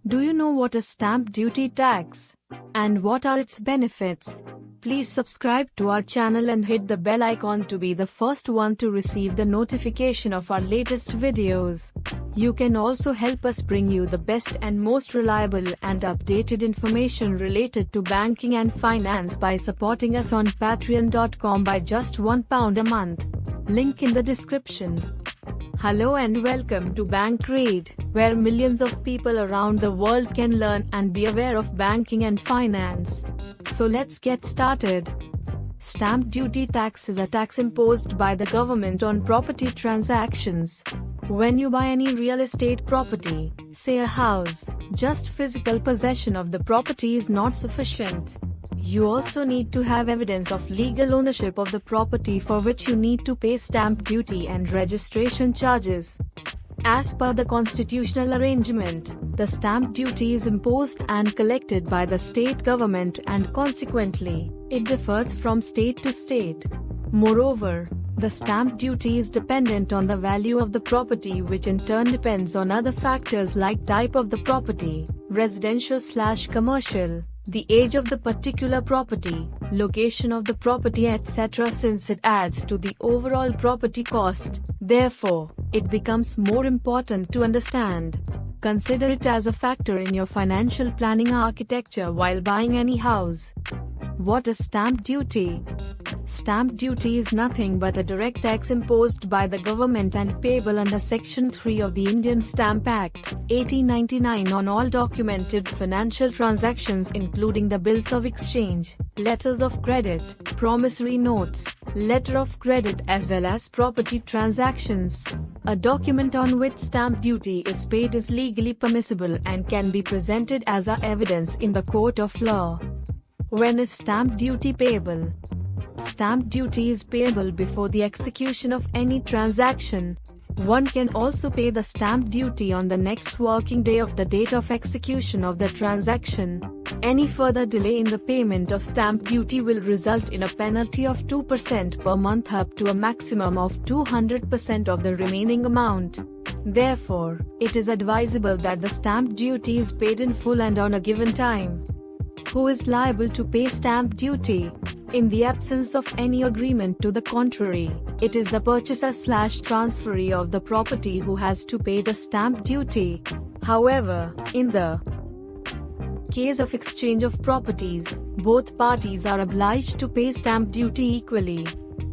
Do you know what is stamp duty tax? And what are its benefits? Please subscribe to our channel and hit the bell icon to be the first one to receive the notification of our latest videos. You can also help us bring you the best and most reliable and updated information related to banking and finance by supporting us on patreon.com by just £1 a month. Link in the description. Hello and welcome to Bankrade, where millions of people around the world can learn and be aware of banking and finance. So let's get started. Stamp duty tax is a tax imposed by the government on property transactions. When you buy any real estate property, say a house, just physical possession of the property is not sufficient. You also need to have evidence of legal ownership of the property, for which you need to pay stamp duty and registration charges. As per the constitutional arrangement, the stamp duty is imposed and collected by the state government, and consequently, it differs from state to state. Moreover, the stamp duty is dependent on the value of the property, which in turn depends on other factors like type of the property, residential/commercial, the age of the particular property, location of the property, etc., since it adds to the overall property cost. Therefore, it becomes more important to understand. Consider it as a factor in your financial planning architecture while buying any house. What is stamp duty? Stamp duty is nothing but a direct tax imposed by the government and payable under Section 3 of the Indian Stamp Act, 1899 on all documented financial transactions, including the bills of exchange, letters of credit, promissory notes, letter of credit, as well as property transactions. A document on which stamp duty is paid is legally permissible and can be presented as a evidence in the court of law. When is stamp duty payable? Stamp duty is payable before the execution of any transaction. One can also pay the stamp duty on the next working day of the date of execution of the transaction. Any further delay in the payment of stamp duty will result in a penalty of 2% per month up to a maximum of 200% of the remaining amount. Therefore, it is advisable that the stamp duty is paid in full and on a given time. Who is liable to pay stamp duty? In the absence of any agreement to the contrary, it is the purchaser/transferee of the property who has to pay the stamp duty. However, in the case of exchange of properties, both parties are obliged to pay stamp duty equally.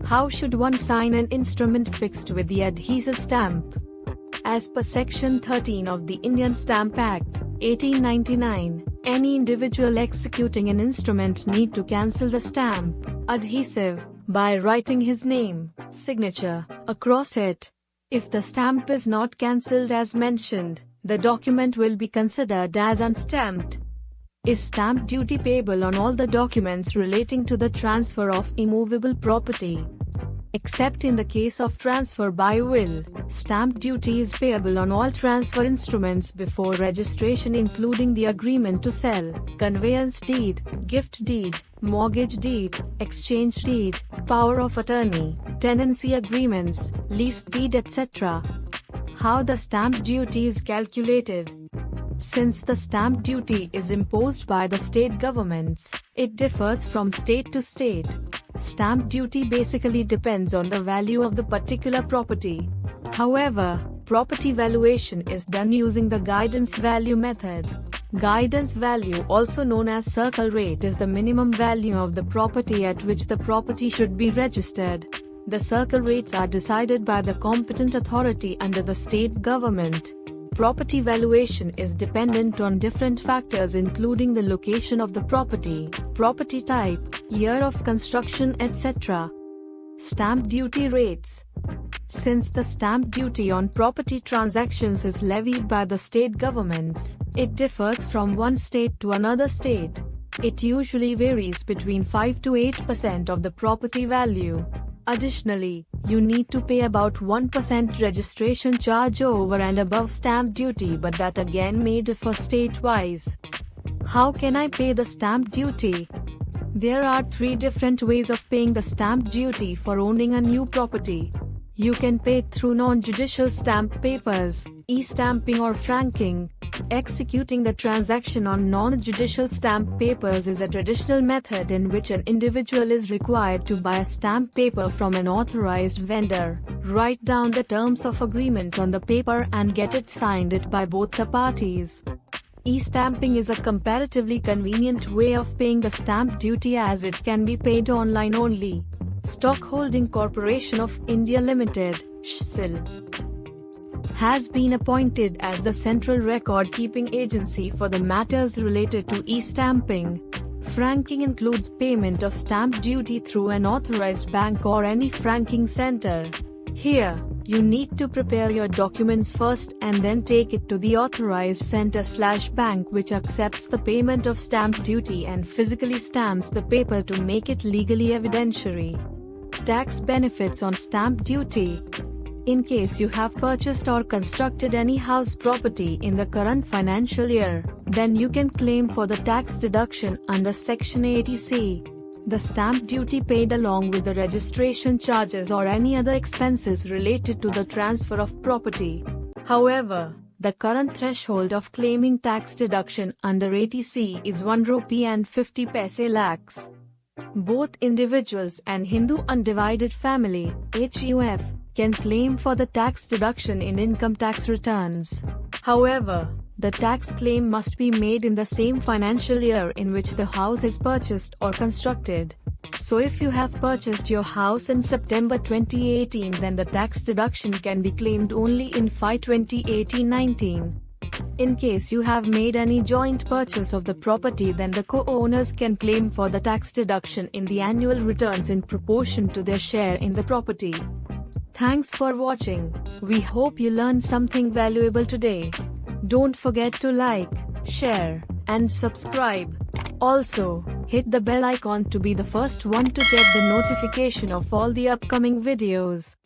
How should one sign an instrument fixed with the adhesive stamp? As per Section 13 of the Indian Stamp Act, 1899, any individual executing an instrument need to cancel the stamp, adhesive, by writing his name, signature, across it. If the stamp is not cancelled as mentioned, the document will be considered as unstamped. Is stamp duty payable on all the documents relating to the transfer of immovable property? Except in the case of transfer by will, stamp duty is payable on all transfer instruments before registration, including the agreement to sell, conveyance deed, gift deed, mortgage deed, exchange deed, power of attorney, tenancy agreements, lease deed, etc. How the stamp duty is calculated? Since the stamp duty is imposed by the state governments, it differs from state to state. Stamp duty basically depends on the value of the particular property. However, property valuation is done using the guidance value method. Guidance value, also known as circle rate, is the minimum value of the property at which the property should be registered. The circle rates are decided by the competent authority under the state government. Property valuation is dependent on different factors, including the location of the property, property type, year of construction, etc. Stamp duty rates. Since the stamp duty on property transactions is levied by the state governments, it differs from one state to another state. It usually varies between 5 to 8% of the property value. Additionally, you need to pay about 1% registration charge over and above stamp duty, but that again may differ state-wise. How can I pay the stamp duty? There are 3 different ways of paying the stamp duty for owning a new property. You can pay it through non-judicial stamp papers, e-stamping or franking. Executing the transaction on non-judicial stamp papers is a traditional method in which an individual is required to buy a stamp paper from an authorized vendor, write down the terms of agreement on the paper and get it signed by both the parties. E-stamping is a comparatively convenient way of paying the stamp duty as it can be paid online only. Stockholding Corporation of India Limited (SHIL) has been appointed as the central record-keeping agency for the matters related to e-stamping. Franking includes payment of stamp duty through an authorized bank or any franking center. Here, you need to prepare your documents first and then take it to the authorized center/bank which accepts the payment of stamp duty and physically stamps the paper to make it legally evidentiary. Tax benefits on stamp duty. In case you have purchased or constructed any house property in the current financial year, then you can claim for the tax deduction under Section 80C. The stamp duty paid along with the registration charges or any other expenses related to the transfer of property. However, the current threshold of claiming tax deduction under 80C is 1 rupee and 50 paise lakhs. Both individuals and Hindu Undivided Family (HUF) can claim for the tax deduction in income tax returns. However, the tax claim must be made in the same financial year in which the house is purchased or constructed. So if you have purchased your house in September 2018, then the tax deduction can be claimed only in FY 2018-19. In case you have made any joint purchase of the property, then the co-owners can claim for the tax deduction in the annual returns in proportion to their share in the property. Thanks for watching. We hope you learned something valuable today. Don't forget to like, share, and subscribe. Also, hit the bell icon to be the first one to get the notification of all the upcoming videos.